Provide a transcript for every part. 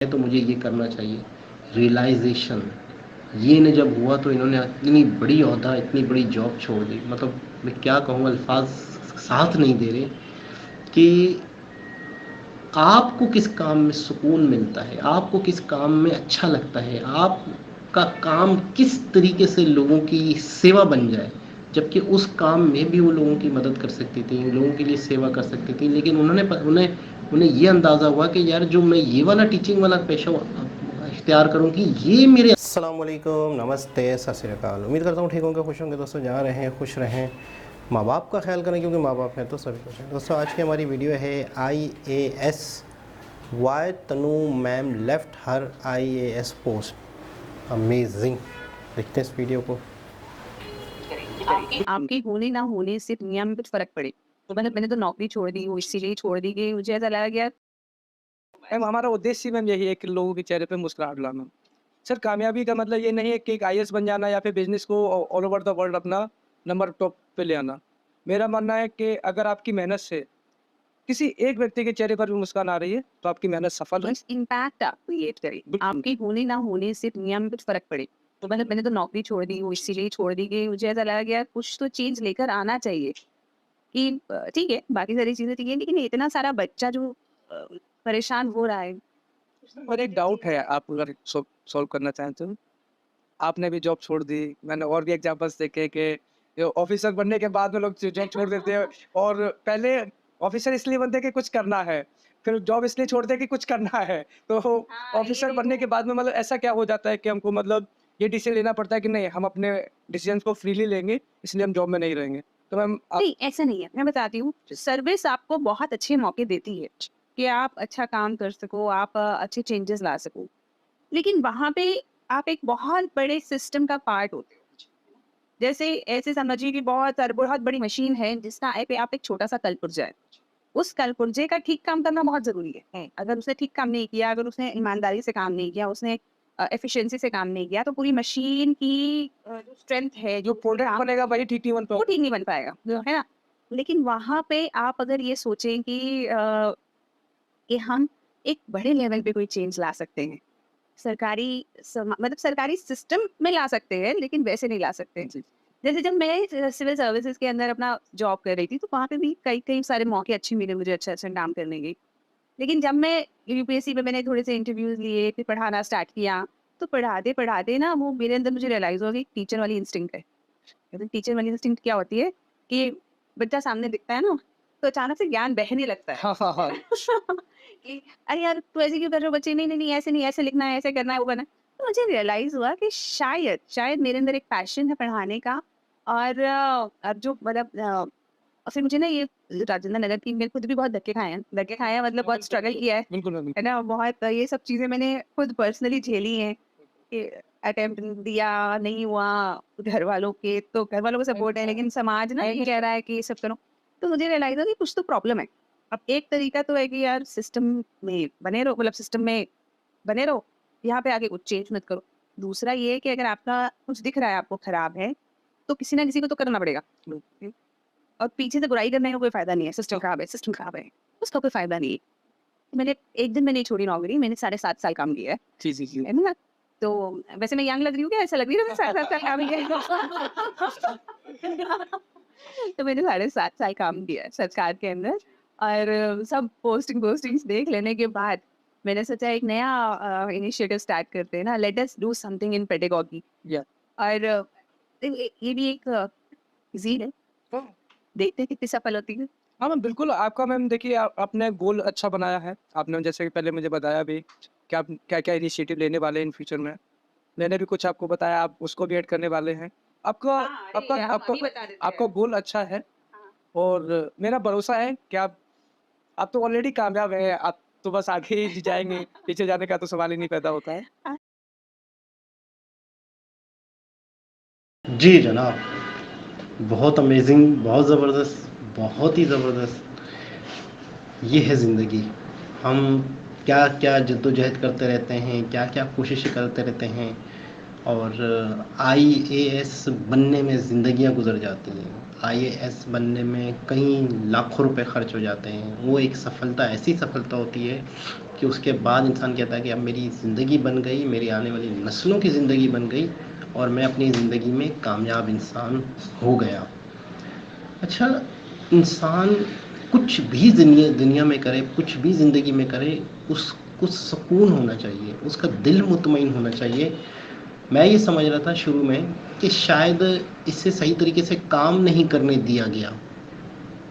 تو مجھے یہ کرنا چاہیے. ریئلائزیشن یہ نے جب ہوا تو انہوں نے اتنی بڑی عہدہ اتنی بڑی جاب چھوڑ دی. مطلب میں کیا کہوں, الفاظ ساتھ نہیں دے رہے کہ آپ کو کس کام میں سکون ملتا ہے, آپ کو کس کام میں اچھا لگتا ہے, آپ کا کام کس طریقے سے لوگوں کی سیوا بن جائے, جبکہ اس کام میں بھی وہ لوگوں کی مدد کر سکتی تھیں, لوگوں کے لیے سیوا کر سکتی تھیں, لیکن انہیں یہ اندازہ ہوا کہ یار جو میں یہ والا ٹیچنگ والا پیشہ اختیار کروں کہ یہ میرے. السلام علیکم, نمستے, ست شری اکال. امید کرتا ہوں ٹھیک ہوں گے, خوش ہوں گے دوستوں. جہاں رہیں خوش رہیں, ماں باپ کا خیال کریں, کیونکہ ماں باپ ہیں تو سبھی کچھ ہیں. دوستوں آج کی ہماری ویڈیو ہے IAS وائی تنو میم لیفٹ ہر IAS پوسٹ. امیزنگ. دیکھتے ہیں اس ویڈیو کو. آپ کے ہونے نہ ہونے سے دنیا میں کچھ فرق پڑے. تو میں نے تو نوکری چھوڑ دی, وہ اسی لیے چھوڑ دی کہ مجھے ایسا لگا گیا. میم ہمارا ادیش میم یہی ہے کہ لوگوں کے چہرے پہ مسکراہٹ لانا. سر کامیابی کا مطلب یہ نہیں ہے کہ ایک IAS بن جانا یا پھر بزنس کو آل اوور دا ورلڈ اپنا نمبر ٹاپ پہ لے آنا. میرا ماننا ہے کہ اگر آپ کی محنت سے کسی ایک ویکتی کے چہرے پر بھی مسکان آ رہی ہے تو آپ کی محنت سفل ہے. امپیکٹ آپ کریٹ کرے. آپ کے ہونے نہ ہونے سے دنیا میں کچھ فرق پڑے. تو میں نے تو نوکری چھوڑ دی, وہ اسی لیے چھوڑ دی کہ مجھے ایسا لگا گیا کچھ تو چینج لے کر آنا چاہیے. کہ ٹھیک ہے باقی ساری چیزیں ٹھیک ہے, لیکن اتنا سارا بچہ جو پریشان ہو رہا ہے. اور ایک ڈاؤٹ ہے, آپ اگر سولو کرنا چاہیں تو آپ نے بھی جاب چھوڑ دی. میں نے اور بھی ایگزامپلس دیکھے کہ آفیسر بننے کے بعد میں لوگ جاب چھوڑ دیتے ہیں, اور پہلے آفیسر اس لیے بنتے کہ کچھ کرنا ہے, پھر جاب اس لیے چھوڑتے کہ کچھ کرنا ہے. تو آفیسر بننے کے بعد میں مطلب ایسا کیا ہو جاتا ہے کہ ہم کو مطلب یہ ڈیسیژن لینا پڑتا ہے کہ نہیں ہم اپنے ڈیسیژنس کو فریلی لیں گے, اس لیے ہم جاب میں نہیں رہیں گے. تو میم نہیں ایسا نہیں ہے, میں بتاتی ہوں. سروس آپ کو بہت اچھے موقع دیتی ہے کہ آپ اچھا کام کر سکو, آپ اچھے چینجز لا سکو, لیکن وہاں پہ آپ ایک بہت بڑے سسٹم کا پارٹ ہوتے ہو. جیسے ایسے سمجھیے کہ بہت بڑی مشین ہے جس کا آپ ایک چھوٹا سا کل پرجا ہے. اس کل پرجے کا ٹھیک کام کرنا بہت ضروری ہے. اگر اس نے ٹھیک کام نہیں کیا, اگر اس نے ایمانداری سے کام نہیں کیا, اس نے ایفیشنسی سے کام نہیں کیا, تو پوری مشین کی جو اسٹرینتھ ہے, جو پروڈکٹ بنے گا وہی ٹھیک نہیں وہ ٹھیک نہیں بن پائے گا, ہے نا. لیکن وہاں پہ آپ اگر یہ سوچیں کہ ہم ایک بڑے لیول پہ کوئی چینج لا سکتے ہیں, سرکاری سسٹم میں لا سکتے ہیں, لیکن ویسے نہیں لا سکتے. جیسے جب میں سول سروسز کے اندر اپنا جاب کر رہی تھی, تو وہاں پہ بھی کئی سارے موقع اچھے ملے مجھے اچھا کام کرنے کے. لیکن جب میں UPSC پہ میں نے تھوڑے سے انٹرویوز لیے, پھر پڑھانا اسٹارٹ کیا, تو پڑھاتے نا وہ میرے اندر مجھے ریئلائز ہوا کہ ٹیچر والی انسٹنکٹ ہے. ٹیچر والی انسٹنکٹ کیا ہوتی ہے کہ بچہ سامنے دکھتا ہے نا, تو اچانک سے گیان بہنے لگتا ہے. ارے یار تو ایسے کیوں کر رہے ہو بچے, نہیں ایسے نہیں, ایسے لکھنا ہے, ایسے کرنا ہے, وہ کرنا ہے. تو مجھے ریئلائز ہوا کہ شاید میرے اندر ایک پیشن ہے پڑھانے کا. اور جو مطلب پھر مجھے نا یہ راجندر نگر کی میں خود بھی بہت دھکے کھائے ہیں, مطلب بہت اسٹرگل کیا ہے نا, بہت یہ سب چیزیں میں نے خود پرسنلی جھیلی ہیں. کہ اٹیمپٹ دیا, نہیں ہوا, گھر والوں کو سپورٹ ہے, لیکن سماج نا یہ کہہ رہا ہے کہ یہ سب کرو. تو مجھے ریئلائز ہوا کہ کچھ تو پرابلم ہے. اب ایک طریقہ تو ہے کہ یار سسٹم میں بنے رہو, مطلب سسٹم میں بنے رہو, یہاں پہ آگے کچھ چینج مت کرو. دوسرا یہ کہ اگر آپ کا کچھ دکھ رہا ہے آپ کو خراب ہے, تو کسی نہ کسی کو تو کرنا پڑے گا. اور پیچھے سے برائی کرنے کا کوئی فائدہ نہیں ہے. سسٹم خراب ہے, اس کا کوئی فائدہ نہیں ہے. ایک دن میں نہیں چھوڑی نوکری, میں نے 7.5 سال کام کیا ہے نا. تو ویسے میں ینگ لگ رہی ہوں, کیا ایسا لگ رہی ہے 7.5 سال کام کیا. تو میں نے 7.5 سال کام کیا ہے سرکار کے اندر, اور سب پوسٹنگس دیکھ لینے کے بعد میں نے سوچا ایک نیا انیشیٹو اسٹارٹ کرتے ہیں نا, let us do something in pedagogy. اور یہ بھی ایک زیر ہے, دیکھتے کتنی سفل ہوتی ہے. ہاں میم بالکل. آپ کا میم دیکھیے آپ نے گول اچھا بنایا ہے. آپ نے جیسے کہ پہلے مجھے بتایا بھی کہ آپ کیا انیشیٹو لینے والے ہیں ان فیوچر میں. میں نے بھی کچھ آپ کو بتایا, آپ اس کو بھی ایڈ کرنے والے ہیں. آپ کا گول اچھا ہے, اور میرا بھروسہ ہے کہ آپ تو آلریڈی کامیاب ہیں. آپ تو بس آگے ہی جائیں گے, پیچھے جانے کا تو سوال ہی نہیں پیدا ہوتا ہے. جی جناب, بہت امیزنگ, بہت زبردست, بہت ہی زبردست. یہ ہے زندگی. ہم کیا کیا جد و جہد کرتے رہتے ہیں, کیا کیا کوششیں کرتے رہتے ہیں, اور IAS بننے میں زندگیاں گزر جاتی ہیں. IAS بننے میں کئی لاکھوں روپے خرچ ہو جاتے ہیں. وہ ایک سفلتا, ایسی سفلتا ہوتی ہے کہ اس کے بعد انسان کہتا ہے کہ اب میری زندگی بن گئی، میری آنے والی نسلوں کی زندگی بن گئی اور میں اپنی زندگی میں کامیاب انسان ہو گیا۔ اچھا، انسان کچھ بھی دنیا میں کرے، کچھ بھی زندگی میں کرے، اس کو سکون ہونا چاہیے، اس کا دل مطمئن ہونا چاہیے۔ میں یہ سمجھ رہا تھا شروع میں کہ شاید اس سے صحیح طریقے سے کام نہیں کرنے دیا گیا،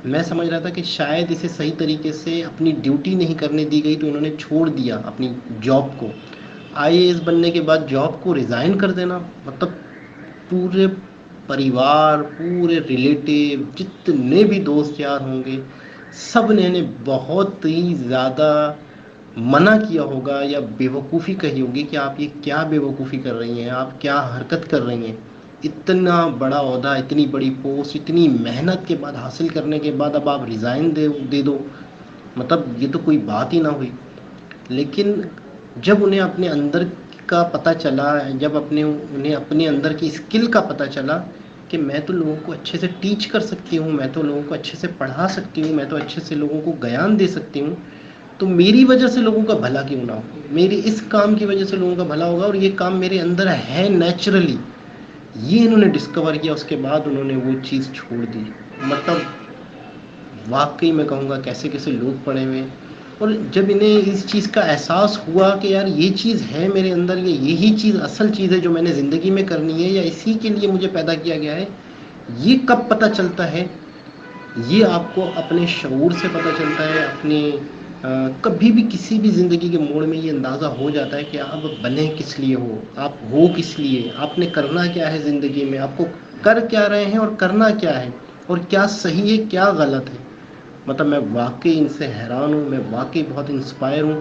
میں سمجھ رہا تھا کہ شاید اسے صحیح طریقے سے اپنی ڈیوٹی نہیں کرنے دی گئی تو انہوں نے چھوڑ دیا اپنی جاب کو۔ IAS بننے کے بعد جاب کو ریزائن کر دینا، مطلب پورے پریوار، پورے ریلیٹیو، جتنے بھی دوست یار ہوں گے، سب نے انہیں بہت ہی زیادہ منع کیا ہوگا یا بیوقوفی کہی ہوگی کہ آپ یہ کیا بیوقوفی کر رہی ہیں، آپ کیا حرکت کر رہی ہیں، اتنا بڑا عہدہ، اتنی بڑی پوسٹ، اتنی محنت کے بعد حاصل کرنے کے بعد اب آپ ریزائن دے دو، مطلب یہ تو کوئی بات ہی نہ ہوئی۔ لیکن جب انہیں اپنے اندر کا پتہ چلا، جب انہیں اپنے اندر کی اسکل کا پتہ چلا کہ میں تو لوگوں کو اچھے سے ٹیچ کر سکتی ہوں، میں تو لوگوں کو اچھے سے پڑھا سکتی ہوں، میں تو اچھے سے لوگوں کو گیان دے سکتی ہوں، تو میری وجہ سے لوگوں کا بھلا کیوں نہ ہو، میری اس کام کی وجہ سے لوگوں کا بھلا ہوگا، اور یہ کام میرے اندر ہے نیچرلی، یہ انہوں نے ڈسکور کیا۔ اس کے بعد انہوں نے وہ چیز چھوڑ دی۔ مطلب واقعی میں کہوں گا کیسے کیسے لوگ پڑے ہوئے، اور جب انہیں اس چیز کا احساس ہوا کہ یار یہ چیز ہے میرے اندر، یہی چیز اصل چیز ہے جو میں نے زندگی میں کرنی ہے، یا اسی کے لیے مجھے پیدا کیا گیا ہے، یہ کب پتہ چلتا ہے؟ یہ آپ کو اپنے شعور سے پتہ چلتا ہے، اپنے کبھی بھی کسی بھی زندگی کے موڑ میں یہ اندازہ ہو جاتا ہے کہ آپ بنے کس لیے ہو، آپ ہو کس لیے، آپ نے کرنا کیا ہے زندگی میں، آپ کو کر کیا رہے ہیں اور کرنا کیا ہے، اور کیا صحیح ہے کیا غلط ہے۔ مطلب میں واقعی ان سے حیران ہوں، میں واقعی بہت انسپائر ہوں۔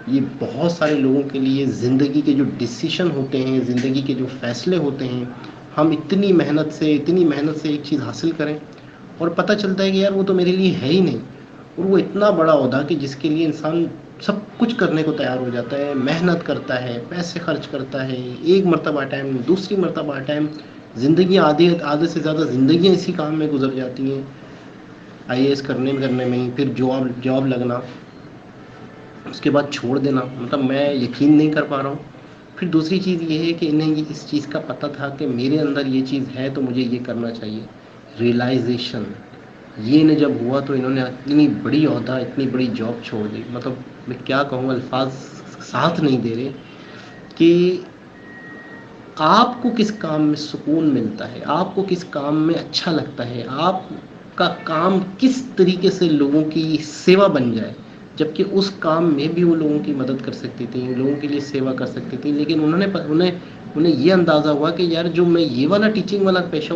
یہ بہت سارے لوگوں کے لیے زندگی کے جو ڈیسیشن ہوتے ہیں، زندگی کے جو فیصلے ہوتے ہیں، ہم اتنی محنت سے ایک چیز حاصل کریں اور پتہ چلتا ہے کہ یار وہ تو میرے لیے ہے ہی نہیں، اور وہ اتنا بڑا عہدہ کہ جس کے لیے انسان سب کچھ کرنے کو تیار ہو جاتا ہے، محنت کرتا ہے، پیسے خرچ کرتا ہے، ایک مرتبہ ٹائم، دوسری مرتبہ ٹائم، زندگی آدھے سے زیادہ زندگیاں اسی کام میں گزر جاتی ہیں، IAS کرنے میں ہی، پھر جاب لگنا، اس کے بعد چھوڑ دینا۔ مطلب میں یقین نہیں کر پا رہا ہوں۔ پھر دوسری چیز یہ ہے کہ انہیں اس چیز کا پتہ تھا کہ میرے اندر یہ چیز ہے تو مجھے یہ کرنا چاہیے، ریئلائزیشن، یہ انہیں جب ہوا تو انہوں نے اتنی بڑی عہدہ، اتنی بڑی جاب چھوڑ دی۔ مطلب میں کیا کہوں، الفاظ ساتھ نہیں دے رہے کہ آپ کو کس کام میں سکون ملتا ہے، آپ کو کس کام میں اچھا لگتا ہے، آپ کا کام کس طریقے سے لوگوں کی سیوا بن جائے، جبکہ اس کام میں بھی وہ لوگوں کی مدد کر سکتی تھیں، لوگوں کے لیے سیوا کر سکتی تھیں، لیکن انہیں یہ اندازہ ہوا کہ یار جو میں یہ والا ٹیچنگ والا پیشہ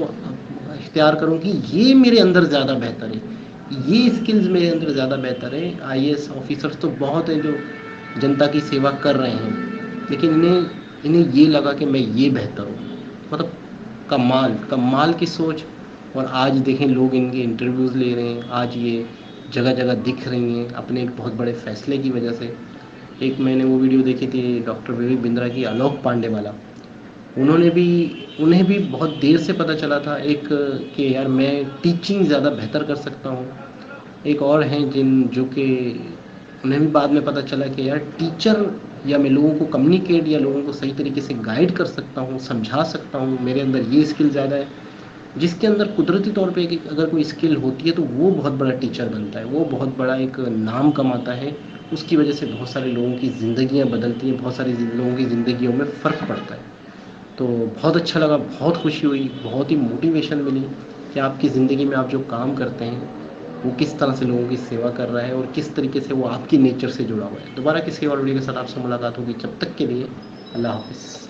اختیار کروں گی، یہ میرے اندر زیادہ بہتر ہے، یہ اسکلز میرے اندر زیادہ بہتر ہے۔ IAS آفیسرس تو بہت ہیں جو جنتا کی سیوا کر رہے ہیں، لیکن انہیں یہ لگا کہ میں یہ بہتر ہوں۔ مطلب کمال کی سوچ، اور آج دیکھیں لوگ ان کے انٹرویوز لے رہے ہیں، آج یہ جگہ جگہ دکھ رہی ہیں اپنے ایک بہت بڑے فیصلے کی وجہ سے۔ ایک میں نے وہ ویڈیو دیکھی تھی ڈاکٹر وویک بندرا کی، آلوک پانڈے والا، انہیں بھی بہت دیر سے پتہ چلا تھا کہ یار میں ٹیچنگ زیادہ بہتر کر سکتا ہوں۔ ایک اور ہیں جو کہ انہیں بھی بعد میں پتہ چلا کہ یار ٹیچر، یا میں لوگوں کو کمیونیکیٹ یا لوگوں کو صحیح طریقے سے گائیڈ کر سکتا ہوں، سمجھا سکتا ہوں، میرے اندر یہ اسکل زیادہ ہے۔ جس کے اندر قدرتی طور پہ اگر کوئی اسکل ہوتی ہے تو وہ بہت بڑا ٹیچر بنتا ہے، وہ بہت بڑا ایک نام کماتا ہے، اس کی وجہ سے بہت سارے لوگوں کی زندگیاں بدلتی ہیں، بہت ساری لوگوں کی زندگیوں میں فرق پڑتا ہے۔ تو بہت اچھا لگا، بہت خوشی ہوئی، بہت ہی موٹیویشن ملی کہ آپ کی زندگی میں آپ جو کام کرتے ہیں وہ کس طرح سے لوگوں کی سیوا کر رہا ہے، اور کس طریقے سے وہ آپ کی نیچر سے جڑا ہوا ہے۔ دوبارہ کسی اور ویڈیو کے ساتھ آپ سے ملاقات ہوگی، جب تک کے لیے اللہ حافظ۔